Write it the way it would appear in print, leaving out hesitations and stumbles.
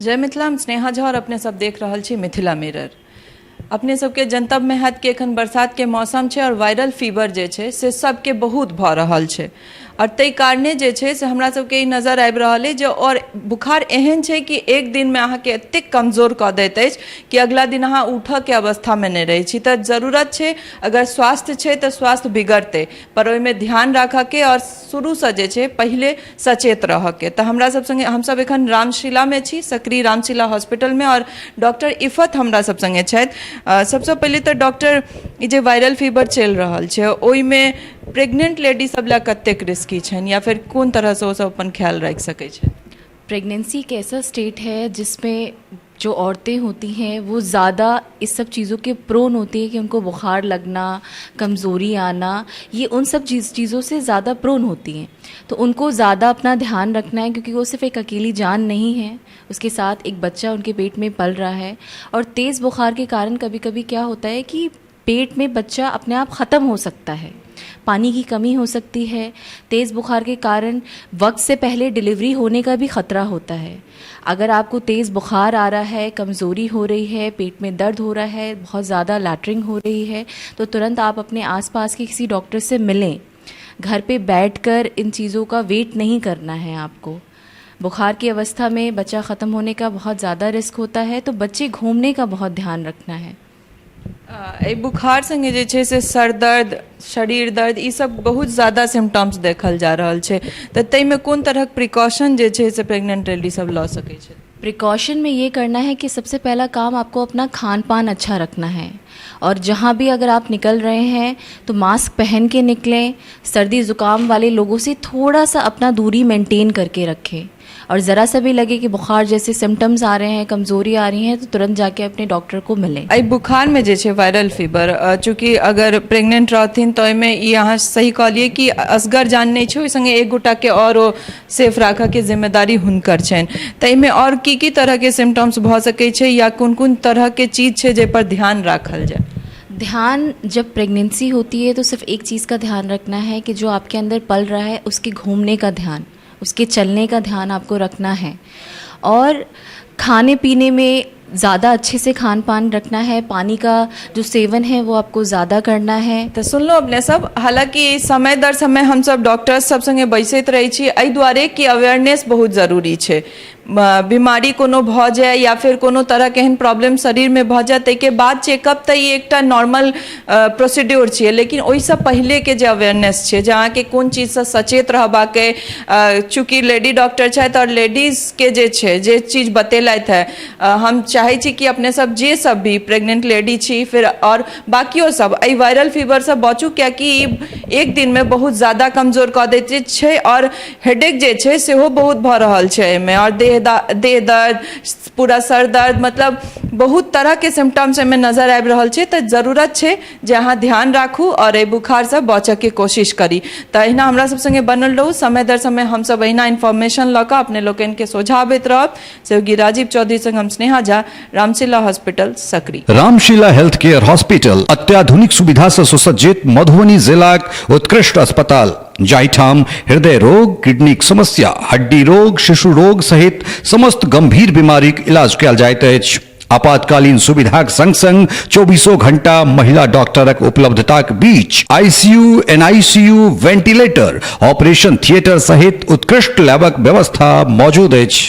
जय मिथिला, हम स्नेहा झा और अपने सब देख रहल छी मिथिला मिरर। अपने सबके जनतब में हैत कि एखन बरसात के मौसम है और वायरल फीवर जे छे से सबके बहुत भ रहल छे और तई कारणे जे छे से हमरा सबके नजर आबि रहल है जो और बुखार एहन छे कि एक दिन में अहाँ के एते कमजोर क दैत अछि कि अगला दिन अहाँ उठऽ के अवस्था में नहीं रही छी। तो जरूरत छे अगर स्वास्थ्य छे तो स्वास्थ्य बिगड़ते पर ओहि में ध्यान रखऽ के और शुरू से जे छे पहले सचेत रह के। तो हमरा सब संगे हम सब एखन रामशिला में छी, सक्रिय रामशिला हॉस्पिटल में, और डॉक्टर इफत हमरा सब संगे छथि। सबसे पहले तो डॉक्टर ई जे वायरल फीवर चल रहल छे ओहि में प्रेग्नेंट लेडी सब ला कतेक रिस्की छन या फिर कौन तरह से वो सब अपन ख्याल रख सके छे? प्रेगनेंसी एक ऐसा स्टेट है जिसमें जो औरतें होती हैं वो ज़्यादा इस सब चीज़ों के प्रोन होती है कि उनको बुखार लगना, कमज़ोरी आना, ये उन सब चीज़ों से ज़्यादा प्रोन होती हैं। तो उनको ज़्यादा अपना ध्यान रखना है क्योंकि वो सिर्फ एक अकेली जान नहीं है, उसके साथ एक बच्चा उनके पेट में पल रहा है। और तेज़ बुखार के कारण कभी कभी क्या होता है कि पेट में बच्चा अपने आप ख़त्म हो सकता है, पानी की कमी हो सकती है। तेज़ बुखार के कारण वक्त से पहले डिलीवरी होने का भी ख़तरा होता है। अगर आपको तेज़ बुखार आ रहा है, कमज़ोरी हो रही है, पेट में दर्द हो रहा है, बहुत ज़्यादा लैटरिंग हो रही है, तो तुरंत आप अपने आसपास के किसी डॉक्टर से मिलें। घर पे बैठकर इन चीज़ों का वेट नहीं करना है आपको। बुखार की अवस्था में बच्चा ख़त्म होने का बहुत ज़्यादा रिस्क होता है, तो बच्चे घूमने का बहुत ध्यान रखना है। बुखार संगे जे छे से सर दर्द, शरीर दर्द, ई सब बहुत ज़्यादा सिम्टम्स देखल जा रहल छे। तो तई में कौन तरह प्रिकॉशन जे छे से प्रेग्नेंट लेडी सब ल सके छे? प्रिकॉशन में ये करना है कि सबसे पहला काम आपको अपना खान पान अच्छा रखना है, और जहाँ भी अगर आप निकल रहे हैं तो मास्क पहन के निकलें। सर्दी ज़ुकाम वाले लोगों से थोड़ा सा अपना दूरी मेंटेन करके रखें, और ज़रा सा भी लगे कि बुखार जैसे सिम्टम्स आ रहे हैं, कमज़ोरी आ रही है, तो तुरंत जाके अपने डॉक्टर को मिलें। आई बुखार में जे छे वायरल फीवर, चूँकि अगर प्रेग्नेंट रहथिन तो एमे ई अहाँ सही कहलिए कि असगर जान नहीं छे, ओहि संगे एक गोटा के और सेफ राखऽ के जिम्मेदारी हुनकर छनि। तो एमे और की तरह के सिम्टम्स भ सकै छे या कौन कौन तरह के चीज़ छे जे पर ध्यान राखल जाए? ध्यान, जब प्रेगनेंसी होती है तो सिर्फ एक चीज़ का ध्यान रखना है कि जो आपके अंदर पल रहा है उसके घूमने का ध्यान, उसके चलने का ध्यान आपको रखना है। और खाने पीने में ज़्यादा अच्छे से खान पान रखना है, पानी का जो सेवन है वो आपको ज़्यादा करना है। तो सुन लो अपने सब, हालांकि समय दर समय हम सब डॉक्टर्स सब संगे बैसैत रही छी एहि दुआरे कि अवेयरनेस बहुत जरूरी छे। बीमारी कोनो भ जाए या फिर कोनो तरह के एहन प्रॉब्लम शरीर में भ जाए ताहिके बाद चेकअप तो ये एकटा नॉर्मल प्रोसीड्योर छिए, लेकिन ओहिसँ पहले के जे अवेयरनेस छे जे अहाँके कोन चीज से सचेत रहबाके, चूँकि लेडी डॉक्टर छथि और लेडीज के जे छे जे चीज बतेलथि है, हम चाहे छी कि अपने सब जे सब भी प्रेग्नेंट लेडी छी फिर और बाकियो सब एहि वायरल फीवर से बचू, कियाकि एक दिन में बहुत ज़्यादा कमजोर कऽ दैत छै और हेडेक जे छै सेहो बहुत भ रहल छै एहिमे, और देह दर्द, पूरा सर दर्द, मतलब बहुत तरह के सिम्टम्स में नजर आबि रहल छै। तो जरूरत छै जे अहाँ ध्यान राखू और एहि बुखार से बचऽ के कोशिश करी। तो अहिना हमरा सब संगे बनल रहू, समय दर समय हम सब अहिना इन्फॉर्मेशन लऽ कऽ अपने लोकनि के सोझा आबैत रहब। सहयोगी राजीव चौधरी संग हम स्नेहा झा, रामशिला हॉस्पिटल सक्रिय। रामशिला हेल्थ केयर हॉस्पिटल अत्याधुनिक सुविधा से सुसज्जित मधुबनी जिलाक उत्कृष्ट अस्पताल, जाहिठाम हृदय रोग, किडनीक समस्या, हड्डी रोग, शिशु रोग सहित समस्त गंभीर बीमारीक इलाज कयल जाइत अछि। आपातकालीन सुविधाक संग संग 24 घंटा महिला डॉक्टरक उपलब्धताक बीच ICU, NICU, ventilator, operation theatre सहित उत्कृष्ट लैबक व्यवस्था मौजूद अछि।